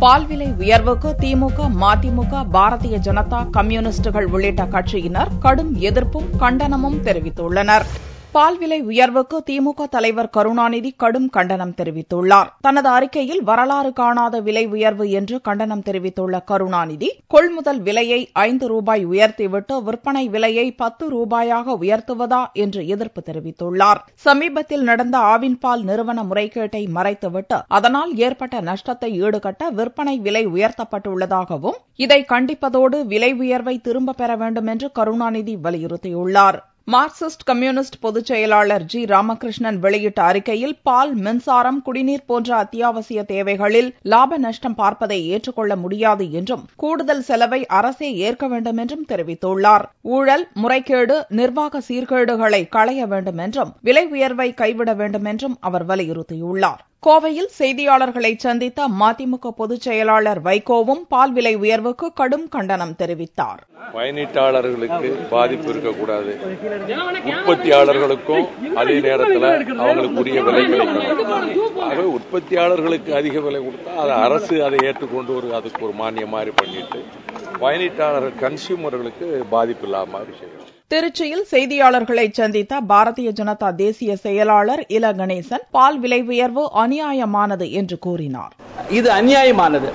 பால் விலை உயர்வுக்கு திமுக, மதிமுக, பாரதிய ஜனதா, கம்யூனிஸ்டுகள் உள்ளிட்ட கட்சியினர் கடும் எதிர்ப்பும் கண்டனமும் தெரிவித்துள்ளனர். பால் விலை உயர்வுக்கு திமுக தலைவர் கருணாநிதி கடும் கண்டனம் தெரிவித்துள்ளார். தனது அறிக்கையில் வரலாறு காணாத விலை உயர்வு என்று கண்டனம் தெரிவித்துள்ள கருணாநிதி, கொள்முதல் விலையை 5 ரூபாய் உயர்த்திவிட்டு விற்பனை விலையை 10 ரூபாயாக உயர்த்துவதா என்று எதிர்ப்பு தெரிவித்துள்ளார். சமீபத்தில் நடந்த ஆவின் பால் நிறுவன முறைகேட்டை மறைத்துவிட்டு அதனால் ஏற்பட்ட நஷ்டத்தை ஈடுகட்ட விற்பனை விலை உயர்த்தப்பட்டுள்ளதாகவும், இதை கண்டிப்பதோடு விலை உயர்வை திரும்பப் பெற வேண்டும் என்று கருணாநிதி வலியுறுத்தியுள்ளார். மார்க்சிஸ்ட் கம்யூனிஸ்ட் பொதுச் செயலாளர் ஜி. ராமகிருஷ்ணன் வெளியிட்ட அறிக்கையில், பால், மின்சாரம், குடிநீர் போன்ற அத்தியாவசிய தேவைகளில் லாப நஷ்டம் பார்ப்பதை ஏற்றுக்கொள்ள முடியாது என்றும், கூடுதல் செலவை அரசே ஏற்க வேண்டும் என்றும் தெரிவித்துள்ளார். ஊழல், முறைகேடு, நிர்வாக சீர்கேடுகளை களைய வேண்டும் என்றும், விலை உயர்வை கைவிட வேண்டும் என்றும் அவர் வலியுறுத்தியுள்ளார். கோவையில் செய்தியாளர்களை சந்தித்த மதிமுக பொதுச் செயலாளர் வைகோவும் பால் விலை உயர்வுக்கு கடும் கண்டனம் தெரிவித்தார். பயனீட்டாளர்களுக்கு பாதிப்பு இருக்கக்கூடாது, உற்பத்தியாளர்களுக்கும் அதே நேரத்தில் அவங்களுக்கு உரிய விலை கிடைக்கணும். ஆகவே உற்பத்தியாளர்களுக்கு அதிக விலை கொடுத்தா அது அரசு அதை ஏற்றுக்கொண்டு அதுக்கு ஒரு மானியம் மாதிரி பண்ணிட்டு பயனீட்டாளர்கள் கன்சியூமர்களுக்கு பாதிப்பு இல்லாத மாதிரி செய்யணும். திருச்சியில் செய்தியாளர்களை சந்தித்த பாரதிய ஜனதா தேசிய செயலாளர் இல கணேசன், பால் விலை உயர்வு அநியாயமானது என்று கூறினார். இது அநியாயமானது.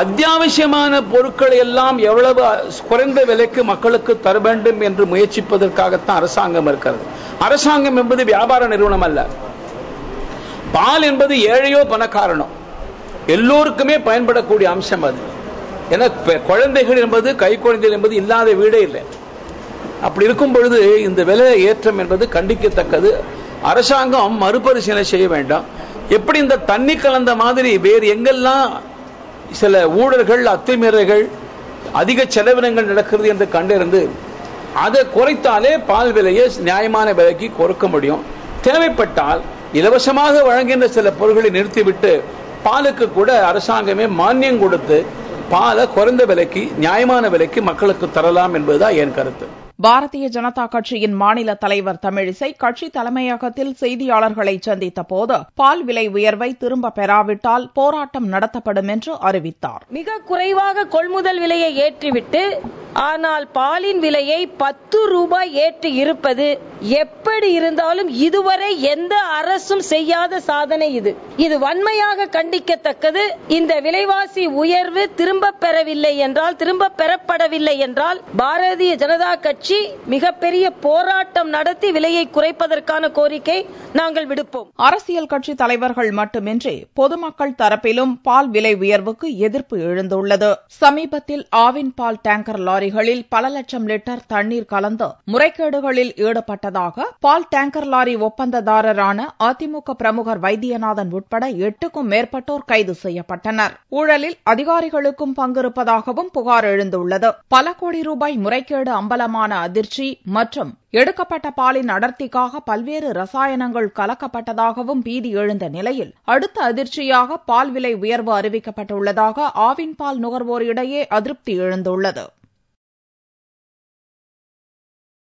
அத்தியாவசியமான பொருட்களை எல்லாம் எவ்வளவு குறைந்த விலைக்கு மக்களுக்கு தர வேண்டும் என்று முயற்சிப்பதற்காகத்தான் அரசாங்கம் இருக்கிறது. அரசாங்கம் என்பது வியாபார நிறுவனம் அல்ல. பால் என்பது ஏழையோ பணக்காரனோ எல்லோருக்குமே பயன்படக்கூடிய அம்சம். அது என குழந்தைகள் என்பது, கை குழந்தைகள் என்பது இல்லாத வீடே இல்லை. அப்படி இருக்கும் பொழுது இந்த விலை ஏற்றம் என்பது கண்டிக்கத்தக்கது. அரசாங்கம் மறுபரிசீலனை செய்ய வேண்டாம். எப்படி இந்த தண்ணி கலந்த மாதிரி வேறு எங்கெல்லாம் சில ஊழல்கள், அத்துமீறல்கள், அதிக செலவினங்கள் நடக்கிறது என்று கண்டிருந்து அதை குறைத்தாலே பால் விலையை நியாயமான விலைக்கு குறைக்க முடியும். தேவைப்பட்டால் இலவசமாக வழங்குகின்ற சில பொருட்களை நிறுத்திவிட்டு பாலுக்கு கூட அரசாங்கமே மானியம் கொடுத்து பாலை குறைந்த விலைக்கு, நியாயமான விலைக்கு மக்களுக்கு தரலாம் என்பதுதான் என் கருத்து. பாரதிய ஜனதா கட்சியின் மாநில தலைவர் தமிழிசை கட்சி தலைமையகத்தில் செய்தியாளர்களை சந்தித்த போது, பால் விலை உயர்வை திரும்ப பெறாவிட்டால் போராட்டம் நடத்தப்படும் என்று அறிவித்தார். மிக குறைவாக கொள்முதல் விலையை ஏற்றிவிட்டு ஆனால் பாலின் விலையை 10 ரூபாய் ஏற்றி இருப்பது எப்படி இருந்தாலும் இதுவரை எந்த அரசும் செய்யாத சாதனை. இது வன்மையாக கண்டிக்கத்தக்கது. இந்த விலைவாசி உயர்வு திரும்ப பெறவில்லை என்றால், திரும்ப பெறப்படவில்லை என்றால் பாரதிய ஜனதா கட்சி மிகப்பெரிய போராட்டம் நடத்தி விலையை குறைப்பதற்கான கோரிக்கை நாங்கள் விடுப்போம். அரசியல் கட்சி தலைவர்கள் மட்டுமின்றி பொதுமக்கள் தரப்பிலும் பால் விலை உயர்வுக்கு எதிர்ப்பு எழுந்துள்ளது. சமீபத்தில் ஆவின் பால் டேங்கர் லாரிகளில் பல லட்சம் லிட்டர் தண்ணீர் கலந்து முறைகேடுகளில் ஈடுபட்டதாக பால் டேங்கர் லாரி ஒப்பந்ததாரரான அதிமுக பிரமுகர் வைத்தியநாதன் உட்பட 8க்கும் மேற்பட்டோர் கைது செய்யப்பட்டனர். ஊழலில் அதிகாரிகளுக்கும் பங்கிருப்பதாகவும் புகார் எழுந்துள்ளது. பல கோடி ரூபாய் முறைகேடு அம்பலமான அதிர்ச்சி மற்றும் எடுக்கப்பட்ட பாலின் அடர்த்திக்காக பல்வேறு ரசாயனங்கள் கலக்கப்பட்டதாகவும் பீதி எழுந்த நிலையில், அடுத்த அதிர்ச்சியாக பால் விலை உயர்வு அறிவிக்கப்பட்டுள்ளதாக ஆவின் பால் நுகர்வோரிடையே அதிருப்தி எழுந்துள்ளது.